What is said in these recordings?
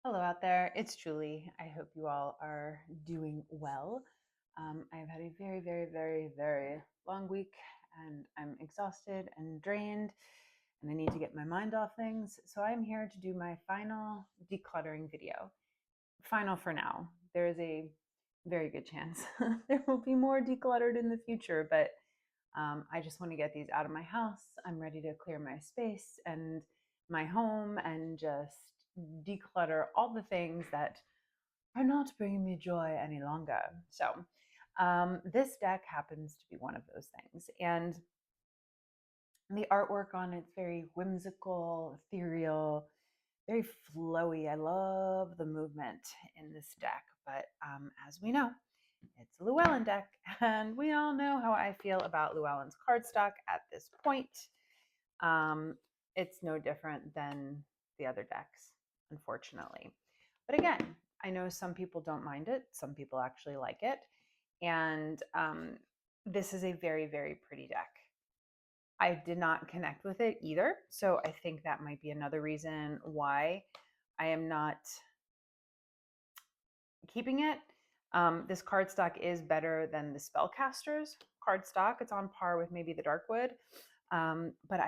Hello out there, it's Julie. I hope you all are doing well. I've had a very long week and I'm exhausted and drained and I need to get my mind off things. So I'm here to do my final decluttering video. Final for now. There is a very good chance there will be more decluttered in the future, but I just want to get these out of my house. I'm ready to clear my space and my home and just declutter all the things that are not bringing me joy any longer. So, this deck happens to be one of those things. And the artwork on it's very whimsical, ethereal, very flowy. I love the movement in this deck. But as we know, it's a Luellen deck, and we all know how I feel about Luellen's cardstock at this point. It's no different than the other decks, unfortunately. But again, I know some people don't mind it. Some people actually like it. And this is a very pretty deck. I did not connect with it either. So I think that might be another reason why I am not keeping it. This cardstock is better than the Spellcasters cardstock. It's on par with maybe the Darkwood. But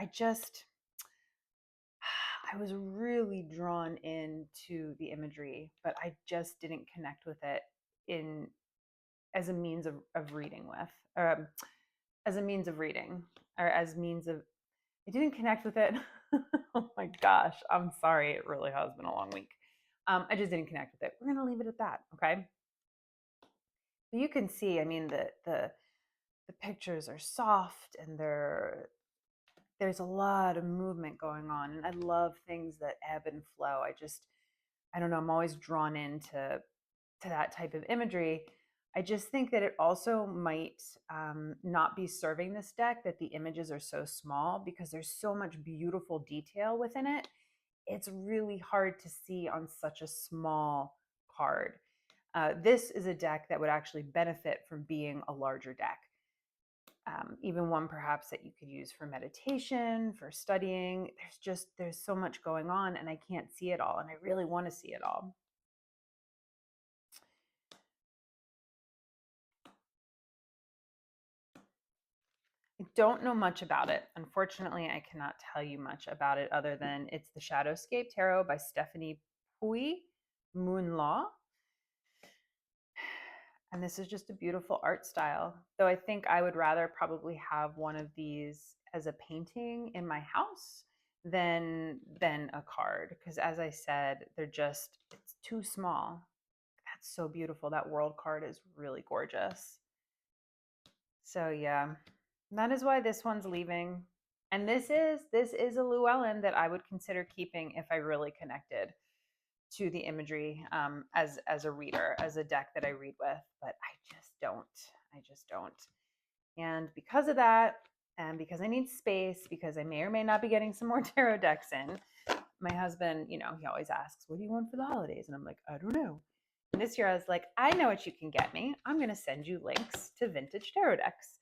I was really drawn into the imagery, but I just didn't connect with it as a means of reading with, or as a means of reading, or as means of, I didn't connect with it. Oh my gosh, I'm sorry. It really has been a long week. I just didn't connect with it. We're going to leave it at that. Okay. But you can see, I mean, the pictures are soft and there's a lot of movement going on. And I love things that ebb and flow. I don't know, I'm always drawn into that type of imagery. I just think that it also might not be serving this deck, that the images are so small because there's so much beautiful detail within it. It's really hard to see on such a small card. This is a deck that would actually benefit from being a larger deck. Even one perhaps that you could use for meditation, for studying. There's so much going on and I can't see it all, and I really want to see it all. I don't know much about it. Unfortunately, I cannot tell you much about it other than it's the Shadowscape Tarot by Stephanie Pui Moon Law. And this is just a beautiful art style. Though I think I would rather probably have one of these as a painting in my house than a card. Because as I said, it's too small. That's so beautiful. That world card is really gorgeous. So yeah, that is why this one's leaving. And this is a Luellen that I would consider keeping if I really connected to the imagery as a reader, as a deck that I read with, but I just don't. And because of that, and because I need space, because I may or may not be getting some more tarot decks in, my husband, he always asks, what do you want for the holidays? And I'm like, I don't know. And this year I was like, I know what you can get me. I'm going to send you links to vintage tarot decks.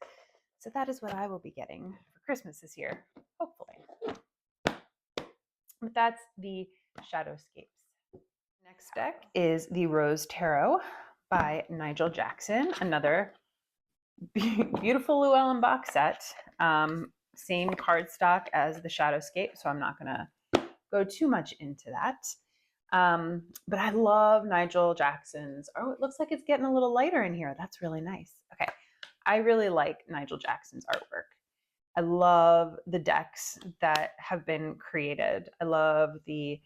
So that is what I will be getting for Christmas this year, hopefully. But that's the Shadowscapes. Next deck is the Rose Tarot by Nigel Jackson, another beautiful Luellen box set. Same cardstock as the Shadowscape, so I'm not going to go too much into that. But I love Nigel Jackson's. Oh, it looks like it's getting a little lighter in here. That's really nice. Okay. I really like Nigel Jackson's artwork. I love the decks that have been created. I love the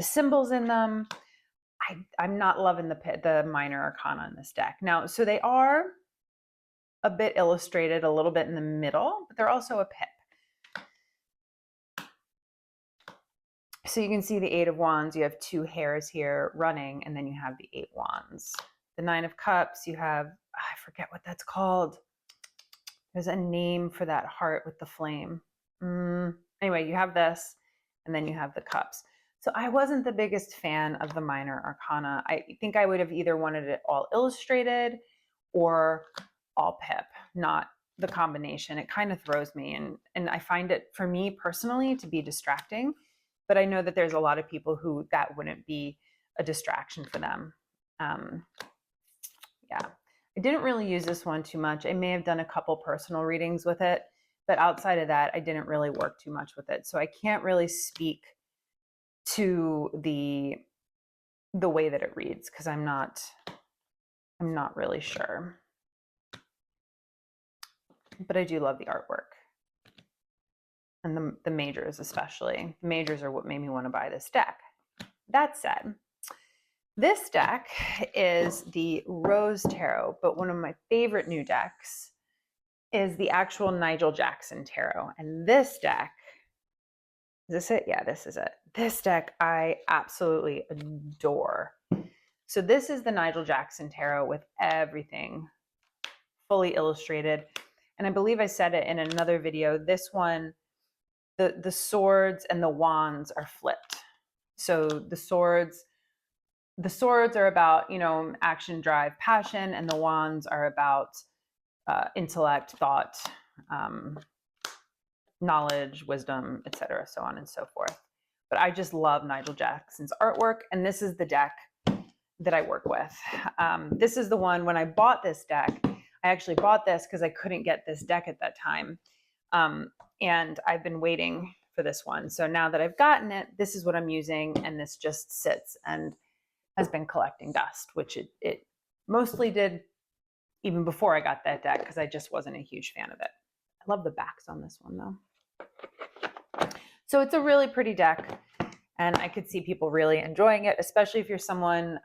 symbols in them. I'm not loving the minor arcana in this deck. Now, so they are a bit illustrated, a little bit in the middle, but they're also a pip. So you can see the 8 of Wands, you have 2 hairs here running, and then you have the 8 Wands. The 9 of Cups, you have, I forget what that's called. There's a name for that heart with the flame. Anyway, you have this, and then you have the cups. So I wasn't the biggest fan of the minor arcana. I think I would have either wanted it all illustrated or all pip, not the combination. It kind of throws me, and I find it, for me personally, to be distracting. but I know that there's a lot of people who that wouldn't be a distraction for them. Yeah, I didn't really use this one too much. I may have done a couple personal readings with it, but outside of that, I didn't really work too much with it. So I can't really speak to the way that it reads because I'm not really sure. But I do love the artwork. And the majors especially. The majors are what made me want to buy this deck. That said, this deck is the Rose Tarot, but one of my favorite new decks is the actual Nigel Jackson Tarot. And this deck, is this it? Yeah, this is it. This deck I absolutely adore. So this is the Nigel Jackson Tarot with everything fully illustrated. And I believe I said it in another video. This one, the swords and the wands are flipped. So the swords are about, you know, action, drive, passion, and the wands are about intellect, thought, knowledge, wisdom, etc., so on and so forth. But I just love Nigel Jackson's artwork, and this is the deck that I work with. This is the one, when I bought this deck, I actually bought this because I couldn't get this deck at that time. And I've been waiting for this one. So now that I've gotten it, this is what I'm using, and this just sits and has been collecting dust, which it mostly did even before I got that deck because I just wasn't a huge fan of it. I love the backs on this one though. So it's a really pretty deck, and I could see people really enjoying it, especially if you're someone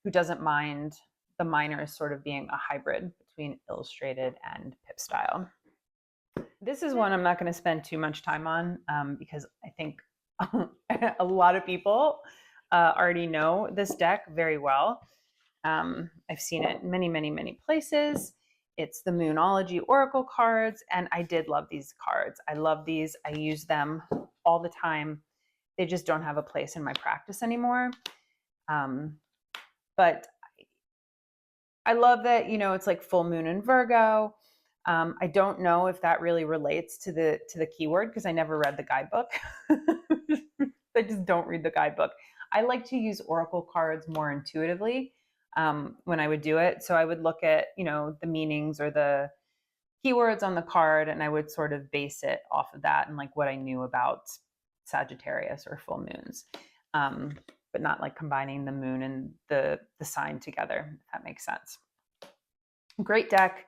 who doesn't mind the minors sort of being a hybrid between illustrated and pip style. This is one I'm not going to spend too much time on because I think a lot of people already know this deck very well. I've seen it in many, many, many places. It's the Moonology Oracle cards, and I did love these cards. I love these. I use them all the time. They just don't have a place in my practice anymore. But I love that, you know, it's like full moon in Virgo. I don't know if that really relates to the keyword because I never read the guidebook. I just don't read the guidebook. I like to use oracle cards more intuitively when I would do it. So I would look at, you know, the meanings or the keywords on the card, and I would sort of base it off of that and like what I knew about Sagittarius or full moons, but not like combining the moon and the sign together, if that makes sense. Great deck.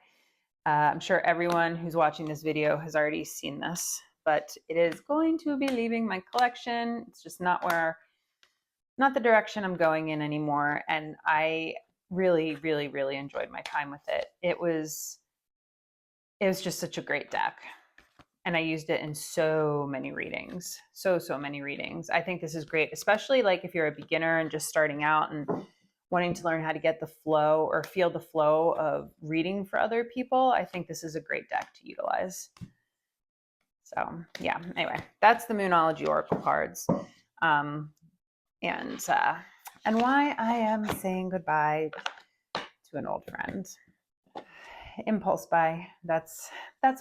I'm sure everyone who's watching this video has already seen this, but it is going to be leaving my collection. It's just not the direction I'm going in anymore. And I really, really, really enjoyed my time with it. It was just such a great deck. And I used it in so many readings, so many readings. I think this is great, especially like if you're a beginner and just starting out and wanting to learn how to get the flow or feel the flow of reading for other people. I think this is a great deck to utilize. So yeah, anyway, that's the Moonology Oracle cards. And why I am saying goodbye to an old friend. Impulse buy. That's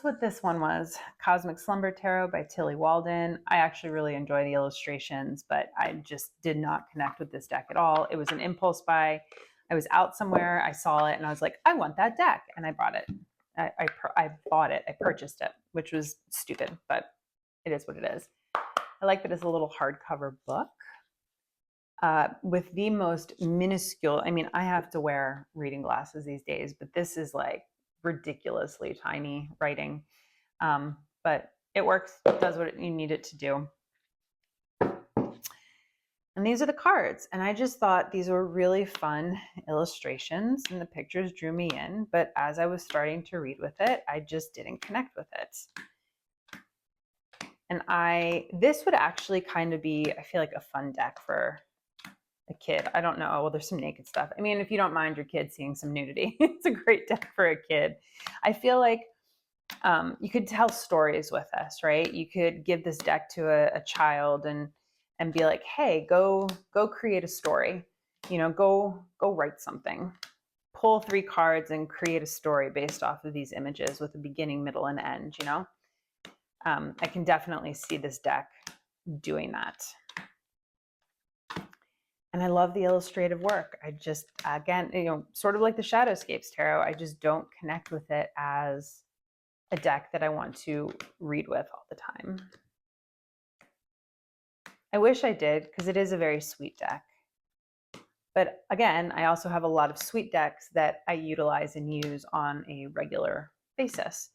what this one was. Cosmic Slumber Tarot by Tilly Walden. I actually really enjoy the illustrations, but I just did not connect with this deck at all. It was an impulse buy. I was out somewhere, I saw it, and I was like, I want that deck, and I bought it. I bought it. I purchased it, which was stupid, but it is what it is. I like that it's a little hardcover book with the most minuscule. I mean, I have to wear reading glasses these days, but this is like ridiculously tiny writing, but it works. It does what you need it to do. And these are the cards, and I just thought these were really fun illustrations, and the pictures drew me in, but as I was starting to read with it, I just didn't connect with it. And this would actually kind of be, I feel like, a fun deck for a kid. I don't know. Well, there's some naked stuff. I mean, if you don't mind your kid seeing some nudity, it's a great deck for a kid. I feel like you could tell stories with this, right? You could give this deck to a child and be like, hey, go create a story. You know, go write something. Pull 3 cards and create a story based off of these images with a beginning, middle, and end, you know? I can definitely see this deck doing that. And I love the illustrative work. I just, again, sort of like the Shadowscapes Tarot, I just don't connect with it as a deck that I want to read with all the time. I wish I did, because it is a very sweet deck. But again, I also have a lot of sweet decks that I utilize and use on a regular basis.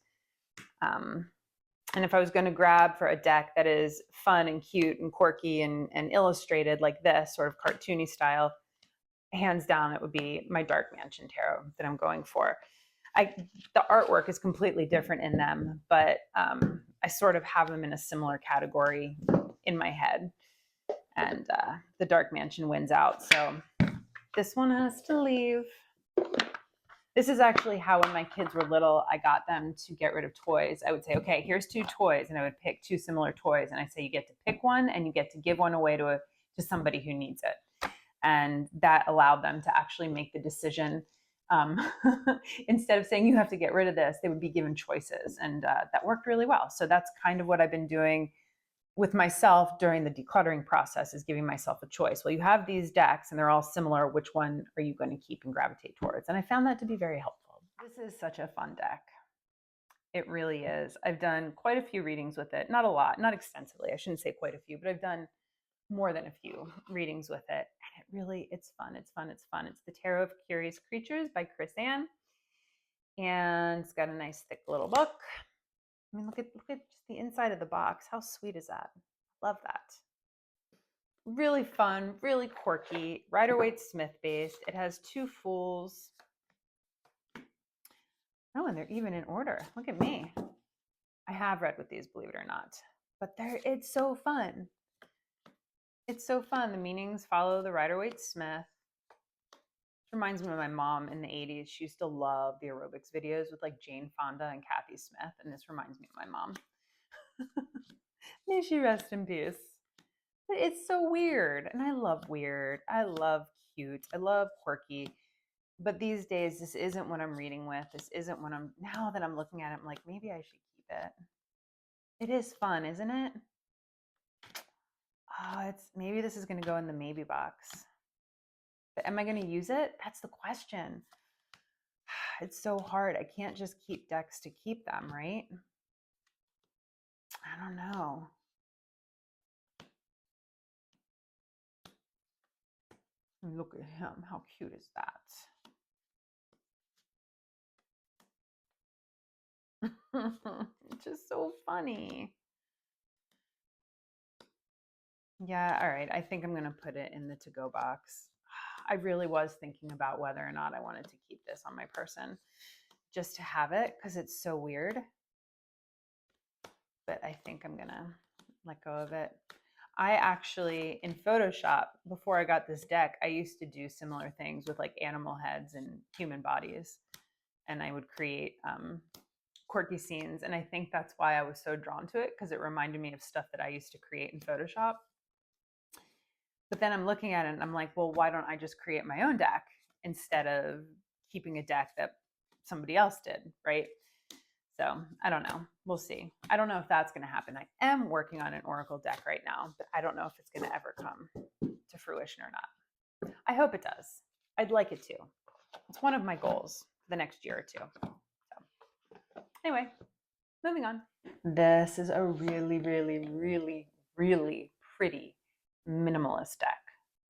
And if I was going to grab for a deck that is fun and cute and quirky and illustrated like this, sort of cartoony style, hands down, it would be my Dark Mansion Tarot that I'm going for. The artwork is completely different in them, but I sort of have them in a similar category in my head. And the Dark Mansion wins out. So this one has to leave. This is actually how, when my kids were little, I got them to get rid of toys. I would say, okay, here's 2 toys. And I would pick 2 similar toys. And I say, you get to pick one and you get to give one away to somebody who needs it. And that allowed them to actually make the decision. Instead of saying you have to get rid of this, they would be given choices. And that worked really well. So that's kind of what I've been doing with myself during the decluttering process, is giving myself a choice. Well, you have these decks and they're all similar. Which one are you going to keep and gravitate towards? And I found that to be very helpful. This is such a fun deck. It really is. I've done quite a few readings with it. Not a lot, not extensively. I shouldn't say quite a few, but I've done more than a few readings with it. And it's fun. It's fun. It's fun. It's the Tarot of Curious Creatures by Chris Ann. And it's got a nice thick little book. I mean, look at just the inside of the box. How sweet is that? Love that. Really fun, really quirky, Rider-Waite-Smith based. It has 2 Fools. Oh, and they're even in order. Look at me. I have read with these, believe it or not. But it's so fun. It's so fun. The meanings follow the Rider-Waite-Smith. Reminds me of my mom in the 80s. She used to love the aerobics videos with like Jane Fonda and Kathy Smith. And this reminds me of my mom. May she rest in peace. But it's so weird. And I love weird. I love cute. I love quirky. But these days, this isn't what I'm reading with. This isn't what now that I'm looking at it, I'm like, maybe I should keep it. It is fun, isn't it? Oh, maybe this is going to go in the maybe box. But am I going to use it? That's the question. It's so hard. I can't just keep decks to keep them, right? I don't know. Look at him. How cute is that? It's just so funny. Yeah, all right. I think I'm going to put it in the to-go box. I really was thinking about whether or not I wanted to keep this on my person just to have it, because it's so weird. But I think I'm going to let go of it. I actually, in Photoshop, before I got this deck, I used to do similar things with like animal heads and human bodies. And I would create quirky scenes. And I think that's why I was so drawn to it, because it reminded me of stuff that I used to create in Photoshop. But then I'm looking at it and I'm like, well, why don't I just create my own deck instead of keeping a deck that somebody else did, right? So I don't know. We'll see. I don't know if that's going to happen. I am working on an Oracle deck right now, but I don't know if it's going to ever come to fruition or not. I hope it does. I'd like it to. It's one of my goals for the next year or 2. So anyway, moving on. This is a really, really, really, really pretty minimalist deck.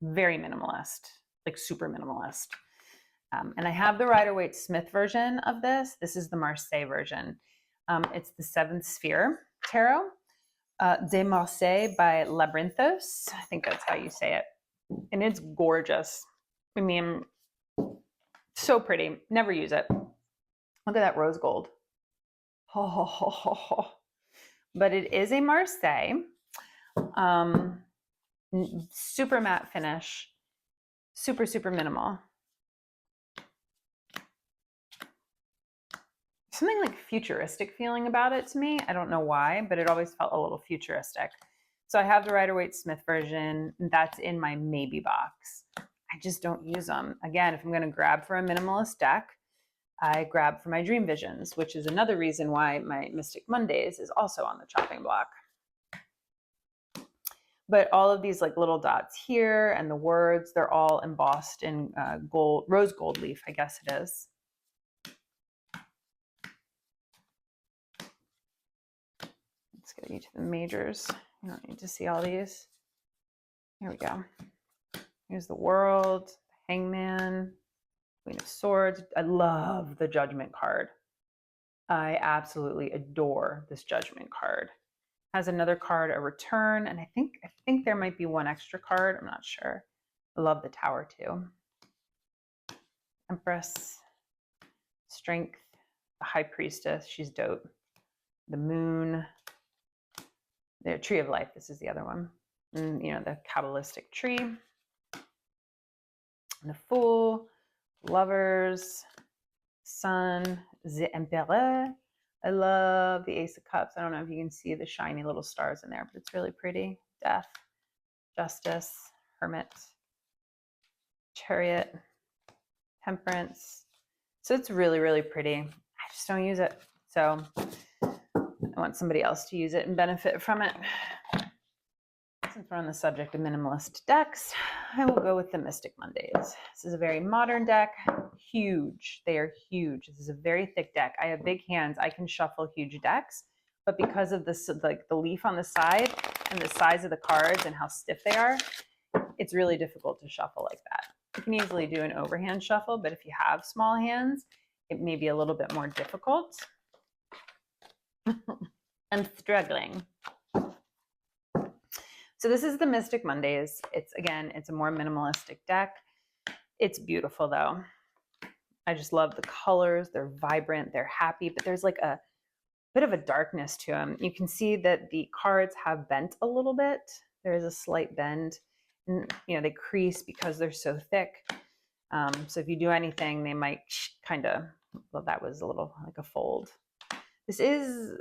Very minimalist, like super minimalist. And I have the Rider-Waite-Smith version of this. This is the Marseille version. It's the 7th Sphere Tarot. De Marseille by Labyrinthos. I think that's how you say it. And it's gorgeous. I mean, so pretty. Never use it. Look at that rose gold. But it is a Marseille. Super matte finish. Super, super minimal. Something like futuristic feeling about it to me. I don't know why, but it always felt a little futuristic. So I have the Rider-Waite-Smith version. That's in my maybe box. I just don't use them. Again, if I'm going to grab for a minimalist deck, I grab for my Dream Visions, which is another reason why my Mystic Mondays is also on the chopping block. But all of these like little dots here and the words, they're all embossed in gold, rose gold leaf, I guess it is. Let's get you to the majors. You don't need to see all these. Here we go. Here's the World, the Hangman, Queen of Swords. I love the Judgment card. I absolutely adore this Judgment card. Has another card, a Return, and I think there might be one extra card. I'm not sure. I love the Tower too. Empress, Strength, the High Priestess. She's dope. The Moon, the Tree of Life. This is the other one. And, you know, the Kabbalistic tree. And the Fool, Lovers, Sun, the Empereur. I love the Ace of Cups. I don't know if you can see the shiny little stars in there, but it's really pretty. Death, Justice, Hermit, Chariot, Temperance. So it's really, really pretty. I just don't use it. So I want somebody else to use it and benefit from it. Since we're on the subject of minimalist decks, I will go with the Mystic Mondays. This is a very modern deck. Huge. They are huge. This is a very thick deck. I have big hands. I can shuffle huge decks, but because of this, like the leaf on the side and the size of the cards and how stiff they are, it's really difficult to shuffle like that. You can easily do an overhand shuffle, but if you have small hands, it may be a little bit more difficult. I'm struggling. So this is the Mystic Mondays. It's a more minimalistic deck. It's beautiful though. I just love the colors. They're vibrant, they're happy, but there's like a bit of a darkness to them. You can see that the cards have bent a little bit. There is a slight bend. And, you know, they crease because they're so thick. So if you do anything, they might kind of, well, that was a little like a fold. This is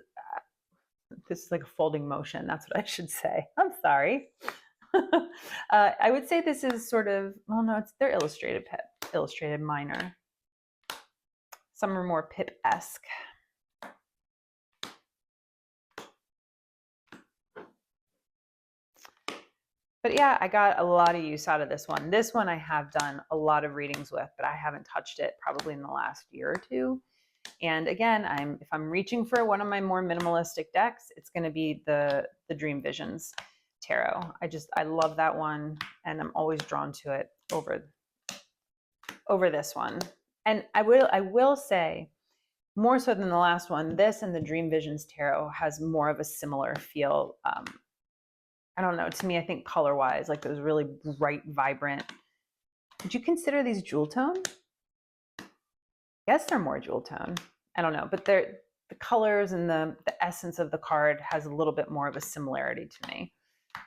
like a folding motion. That's what I should say. I'm sorry. I would say this is sort of, well, no, they're illustrated pip, illustrated minor. Some are more pip-esque. But yeah, I got a lot of use out of this one. This one I have done a lot of readings with, but I haven't touched it probably in the last year or two. And again, if I'm reaching for one of my more minimalistic decks, it's going to be the Dream Visions Tarot. I love that one, and I'm always drawn to it over this one. And I will say, more so than the last one, this and the Dream Visions Tarot has more of a similar feel. I don't know, to me, I think color-wise, like those really bright, vibrant. Would you consider these jewel tone? Yes, they're more jewel tone. I don't know, but the colors and the essence of the card has a little bit more of a similarity to me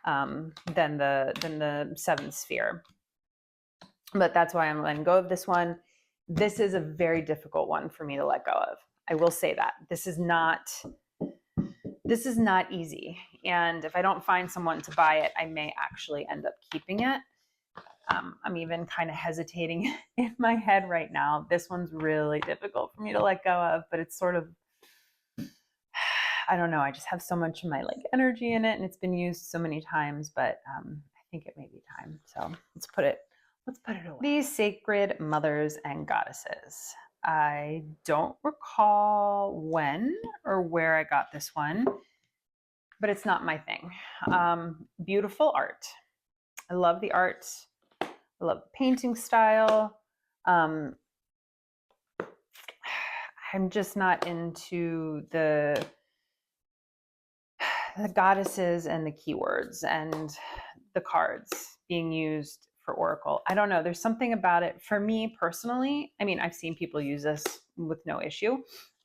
than the Seventh Sphere. But that's why I'm letting go of this one. This is a very difficult one for me to let go of. I will say that. This is not easy. And if I don't find someone to buy it, I may actually end up keeping it. I'm even kind of hesitating in my head right now. This one's really difficult for me to let go of, but it's sort of, I don't know. I just have so much of my like energy in it, and it's been used so many times, but I think it may be time. So let's put it away. These Sacred Mothers and Goddesses. I don't recall when or where I got this one, but it's not my thing. Beautiful art. I love the art. I love the painting style. I'm just not into the goddesses and the keywords and the cards being used for Oracle. I don't know. There's something about it. For me personally, I mean, I've seen people use this with no issue.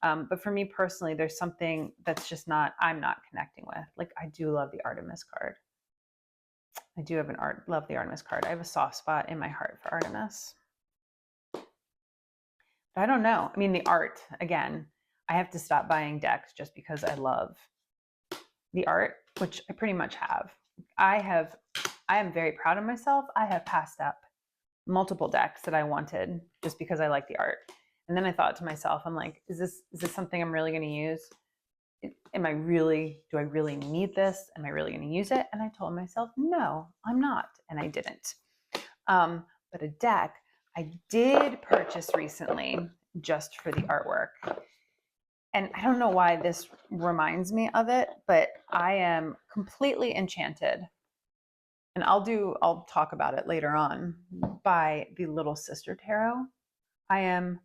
But for me personally, there's something that's just I'm not connecting with. Like, I do love the Artemis card. I do love the Artemis card. I have a soft spot in my heart for Artemis. But I don't know. I mean, the art, again, I have to stop buying decks just because I love the art, which I pretty much have. I am very proud of myself. I have passed up multiple decks that I wanted just because I like the art. And then I thought to myself, I'm like, is this something I'm really going to use? do I really need this? Am I really going to use it? And I told myself, no, I'm not. And I didn't. But a deck I did purchase recently just for the artwork. And I don't know why this reminds me of it, but I am completely enchanted. And I'll talk about it later on, by the Little Sister Tarot. I am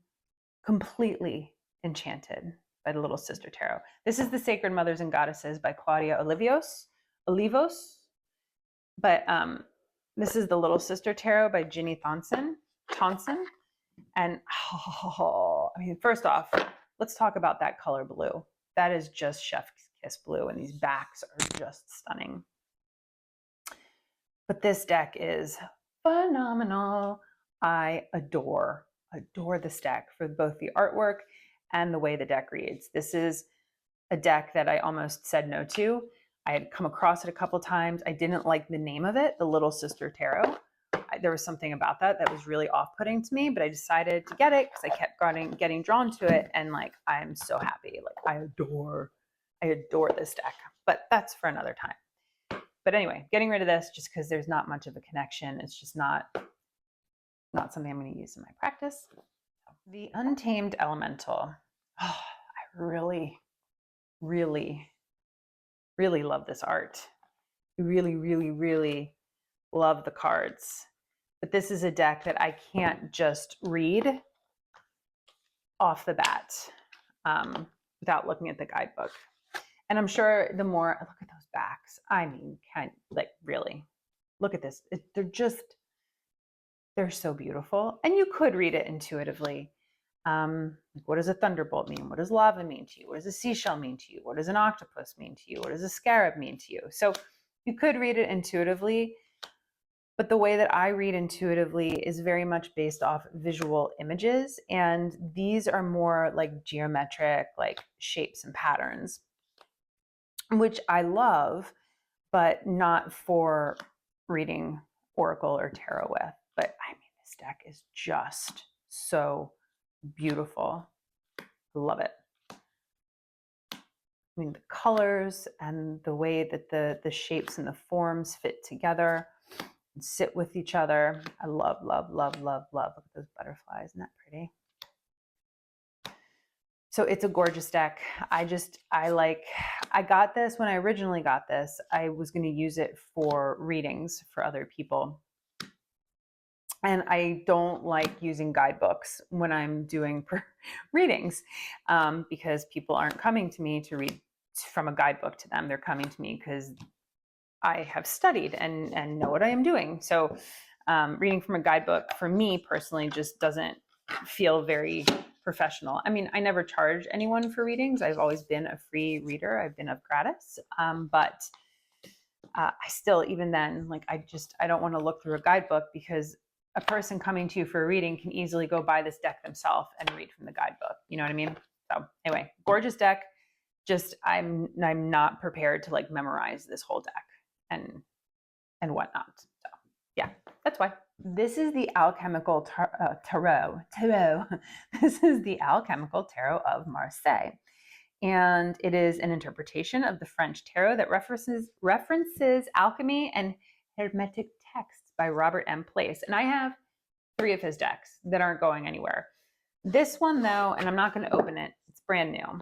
completely enchanted by the Little Sister Tarot. This is the Sacred Mothers and Goddesses by Claudia Olivos. But this is the Little Sister Tarot by Ginny Thompson. And I mean, first off, let's talk about that color blue. That is just chef's kiss blue, and these backs are just stunning. But this deck is phenomenal. I adore this deck for both the artwork and the way the deck reads. This is a deck that I almost said no to. I had come across it a couple times. I didn't like the name of it, the Little Sister Tarot. There was something about that was really off-putting to me, but I decided to get it because I kept getting drawn to it, and like I'm so happy. Like I adore this deck, but that's for another time. But anyway, getting rid of this just because there's not much of a connection. It's just not something I'm going to use in my practice. The Untamed Elemental. Oh, I really, really, really love this art. Really, really, really love the cards. But this is a deck that I can't just read off the bat without looking at the guidebook. And I'm sure the more I look at those backs, I mean, really, look at this. They're so beautiful. And you could read it intuitively. What does a thunderbolt mean? What does lava mean to you? What does a seashell mean to you? What does an octopus mean to you? What does a scarab mean to you? So you could read it intuitively, but the way that I read intuitively is very much based off visual images. And these are more like geometric, like shapes and patterns, which I love, but not for reading Oracle or Tarot with. But I mean, this deck is just so beautiful. I love it. I mean, the colors and the way that the shapes and the forms fit together and sit with each other. I love, love, love, love, love. Look at those butterflies. Isn't that pretty? So it's a gorgeous deck. I got this when I originally got this. I was going to use it for readings for other people. And I don't like using guidebooks when I'm doing readings because people aren't coming to me to read from a guidebook to them. They're coming to me because I have studied and know what I am doing. So reading from a guidebook for me personally just doesn't feel very professional. I mean, I never charge anyone for readings. I've always been a free reader. I've been of gratis. But I still, even then, like I don't want to look through a guidebook because a person coming to you for a reading can easily go buy this deck themselves and read from the guidebook. You know what I mean? So anyway, gorgeous deck. Just I'm not prepared to like memorize this whole deck and whatnot. So yeah, that's why. This is the Alchemical Tarot. This is the Alchemical Tarot of Marseille. And it is an interpretation of the French tarot that references alchemy and hermetic texts by Robert M. Place. And I have 3 of his decks that aren't going anywhere. This one though, and I'm not going to open it, it's brand new.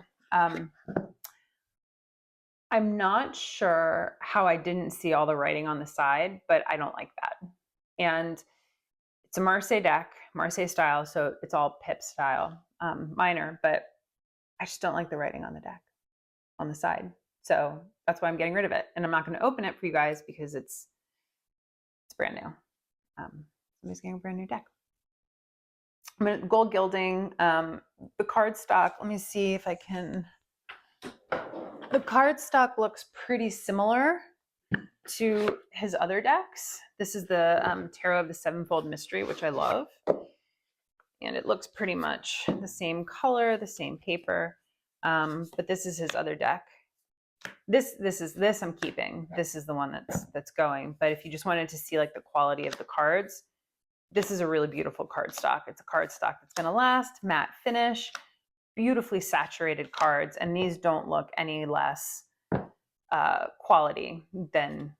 I'm not sure how I didn't see all the writing on the side, but I don't like that. And it's a Marseille deck, Marseille style, so it's all pip style, minor, but I just don't like the writing on the deck, on the side. So that's why I'm getting rid of it. And I'm not going to open it for you guys because it's brand new. Somebody's getting a brand new deck. I'm going to gold gilding, the cardstock. Let me see if I can. The cardstock looks pretty similar to his other decks. This is the Tarot of the Sevenfold Mystery, which I love. And it looks pretty much the same color, the same paper. But this is his other deck. This I'm keeping. This is the one that's going. But if you just wanted to see like the quality of the cards, this is a really beautiful cardstock. It's a cardstock that's going to last, matte finish, beautifully saturated cards, and these don't look any less quality than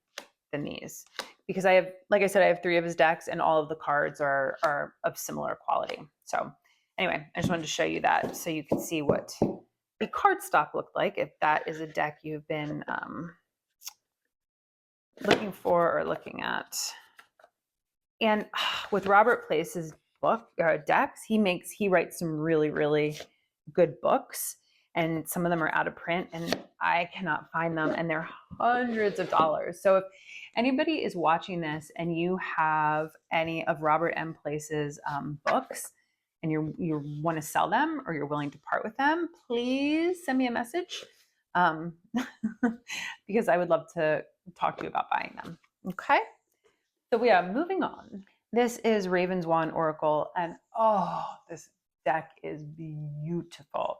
these, because I have, like I said, I have 3 of his decks and all of the cards are of similar quality. So anyway, I just wanted to show you that so you can see what the card stock looked like if that is a deck you've been looking for or looking at. And with Robert Place's decks, he writes some really, really good books, and some of them are out of print and I cannot find them, and they're hundreds of dollars. So if anybody is watching this and you have any of Robert M. Place's books and you want to sell them or you're willing to part with them, please send me a message, because I would love to talk to you about buying them. Okay, so we are moving on. This is Ravenswan Oracle, and oh, this deck is beautiful.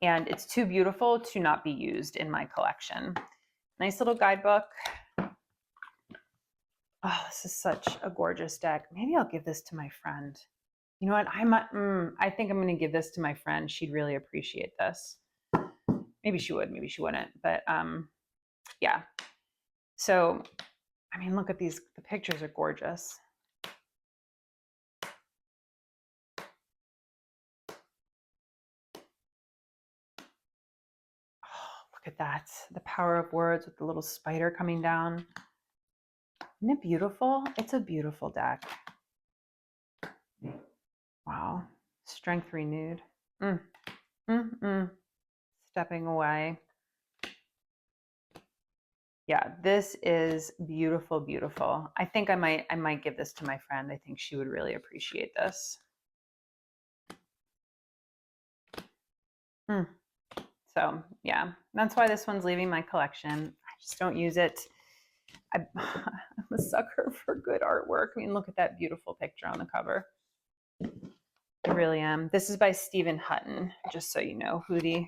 And it's too beautiful to not be used in my collection. Nice little guidebook. Oh, this is such a gorgeous deck. Maybe I'll give this to my friend. You know what? I think I'm going to give this to my friend. She'd really appreciate this. Maybe she would, maybe she wouldn't. But yeah. So, I mean, look at these. The pictures are gorgeous. Look at that. The power of words with the little spider coming down. Isn't it beautiful? It's a beautiful deck. Wow. Strength renewed. Stepping away. Yeah, this is beautiful, beautiful. I think I might give this to my friend. I think she would really appreciate this. So yeah, that's why this one's leaving my collection. I just don't use it. I'm a sucker for good artwork. I mean, look at that beautiful picture on the cover. I really am. This is by Stephen Hutton, just so you know who the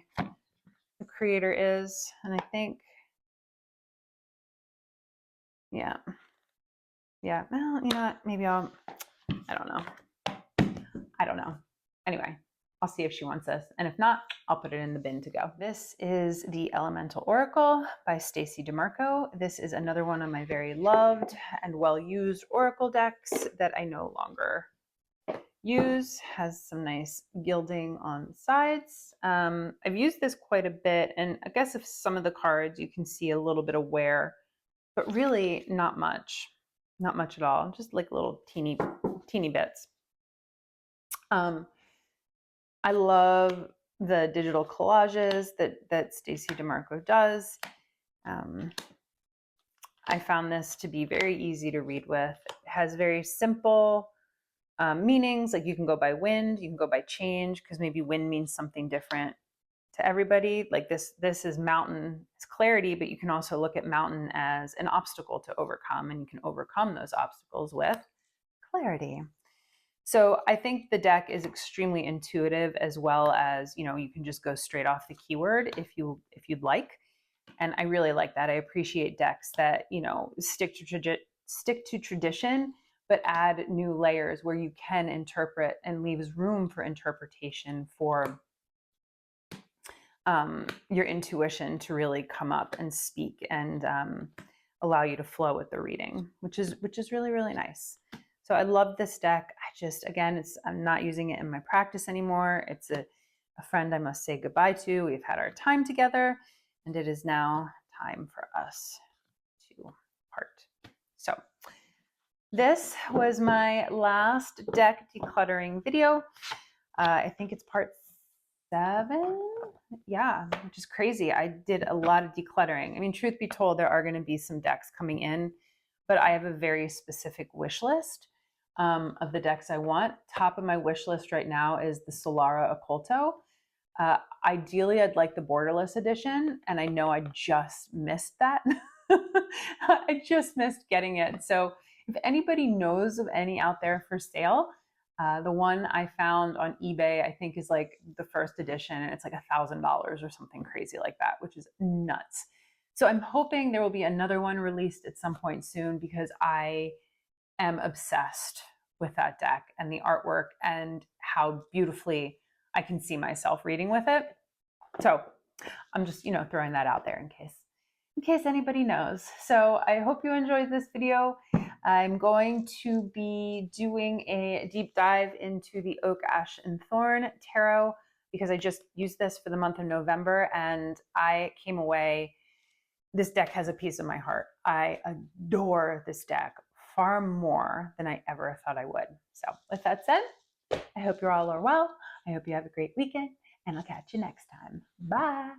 creator is. And I think, yeah. Well, you know what? Maybe I don't know. Anyway, I'll see if she wants this. And if not, I'll put it in the bin to go. This is the Elemental Oracle by Stacey DeMarco. This is another one of my very loved and well-used Oracle decks that I no longer use. Has some nice gilding on the sides. I've used this quite a bit, and I guess if some of the cards you can see a little bit of wear, but really not much at all, just like little teeny bits. I love the digital collages that Stacey DeMarco does. I found this to be very easy to read with. It has very simple meanings, like you can go by wind, you can go by change, because maybe wind means something different to everybody. Like this is mountain, it's clarity, but you can also look at mountain as an obstacle to overcome, and you can overcome those obstacles with clarity. So I think the deck is extremely intuitive, as well as, you know, you can just go straight off the keyword if you'd like. And I really like that. I appreciate decks that, you know, stick to tradition, but add new layers where you can interpret and leaves room for interpretation for your intuition to really come up and speak and allow you to flow with the reading, which is really, really nice. So I love this deck. I'm not using it in my practice anymore. It's a friend I must say goodbye to. We've had our time together, and it is now time for us to part. So this was my last deck decluttering video. I think it's part 7. Yeah, which is crazy. I did a lot of decluttering. I mean, truth be told, there are going to be some decks coming in, but I have a very specific wish list of the decks I want. Top of my wish list right now is the Solara Occulto. Ideally, I'd like the borderless edition, and I know I just missed that. I just missed getting it. So if anybody knows of any out there for sale, the one I found on eBay, I think, is like the first edition, and it's like $1,000 or something crazy like that, which is nuts. So I'm hoping there will be another one released at some point soon, because I am obsessed with that deck and the artwork and how beautifully I can see myself reading with it. So I'm just, throwing that out there in case anybody knows. So I hope you enjoyed this video. I'm going to be doing a deep dive into the Oak, Ash, and Thorn Tarot because I just used this for the month of November and I came away, this deck has a piece of my heart. I adore this deck far more than I ever thought I would. So with that said, I hope you all are well. I hope you have a great weekend and I'll catch you next time. Bye.